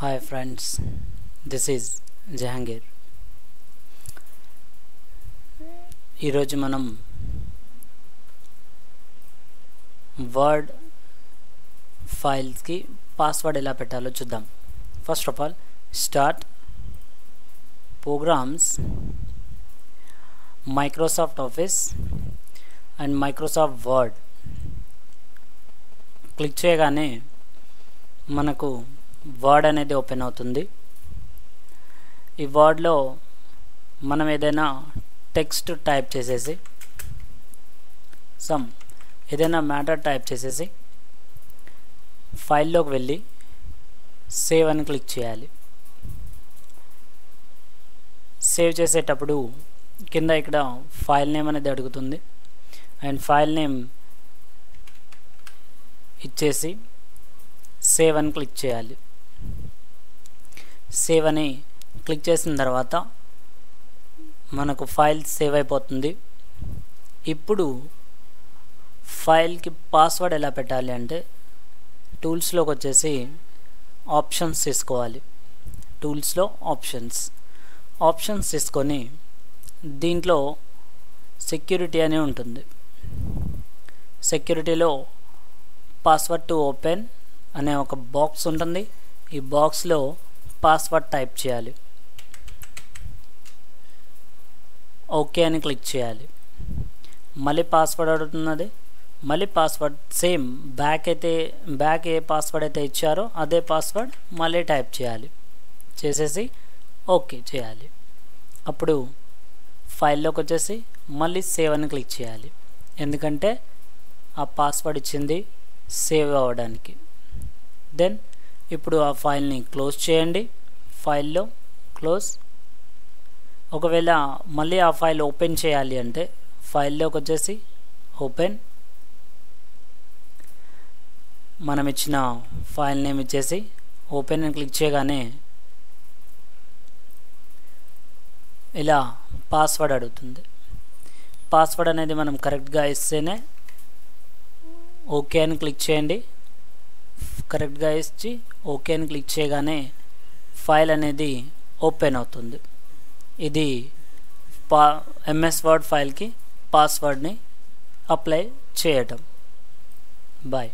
Hi friends, this is Jahangir. ఈరోజు మనం word ఫైల్స్కి password ఎలా పెట్టాలో చూద్దాం. First of all start programs, Microsoft Office and Microsoft Word click చేయగానే మనకు వర్డ్ అనేది ఓపెన్ అవుతుంది. ఈ వర్డ్లో మనం ఏదైనా టెక్స్ట్ టైప్ చేసేసి ఏదైనా మ్యాటర్ టైప్ చేసేసి ఫైల్లోకి వెళ్ళి సేవ్ అని క్లిక్ చేయాలి. సేవ్ చేసేటప్పుడు కింద ఇక్కడ ఫైల్ నేమ్ అనేది అడుగుతుంది అండ్ ఫైల్ నేమ్ ఇచ్చేసి సేవ్ అని క్లిక్ చేయాలి. సేవ్ అని క్లిక్ చేసిన తర్వాత మనకు ఫైల్ సేవ్ అయిపోతుంది. ఇప్పుడు ఫైల్కి పాస్వర్డ్ ఎలా పెట్టాలి అంటే టూల్స్లోకి వచ్చేసి ఆప్షన్స్ తీసుకోవాలి. టూల్స్లో ఆప్షన్స్ తీసుకొని దీంట్లో సెక్యూరిటీ అని ఉంటుంది. సెక్యూరిటీలో పాస్వర్డ్ టు ఓపెన్ అనే ఒక బాక్స్ ఉంటుంది. ఈ బాక్స్లో పాస్వర్డ్ టైప్ చేయాలి. ఓకే అని క్లిక్ చేయాలి. మళ్ళీ పాస్వర్డ్ అడుగుతున్నది. మళ్ళీ పాస్వర్డ్ సేమ్ బ్యాక్ ఏ పాస్వర్డ్ అయితే ఇచ్చారో అదే పాస్వర్డ్ మళ్ళీ టైప్ చేయాలి. చేసేసి ఓకే చేయాలి. అప్పుడు ఫైల్లోకి వచ్చేసి మళ్ళీ సేవ్ అని క్లిక్ చేయాలి. ఎందుకంటే ఆ పాస్వర్డ్ ఇచ్చింది సేవ్ అవ్వడానికి. దెన్ ఇప్పుడు ఆ ఫైల్ని క్లోజ్ చేయండి. ఫైల్లో క్లోజ్. ఒకవేళ మళ్ళీ ఆ ఫైల్ ఓపెన్ చేయాలి అంటే ఫైల్లోకి వచ్చేసి ఓపెన్, మనం ఇచ్చిన ఫైల్ నేమ్ ఇచ్చేసి ఓపెన్ అని క్లిక్ చేయగానే ఇలా పాస్వర్డ్ అడుగుతుంది. పాస్వర్డ్ అనేది మనం కరెక్ట్గా ఇస్తేనే ఓకే అని క్లిక్ చేయండి. కరెక్ట్గా ఇచ్చి ఓకే అని క్లిక్ చేయగానే ఫైల్ అనేది ఓపెన్ అవుతుంది. ఇది ఎంఎస్ వర్డ్ ఫైల్కి పాస్వర్డ్ని అప్లై చేయటం. బాయ్.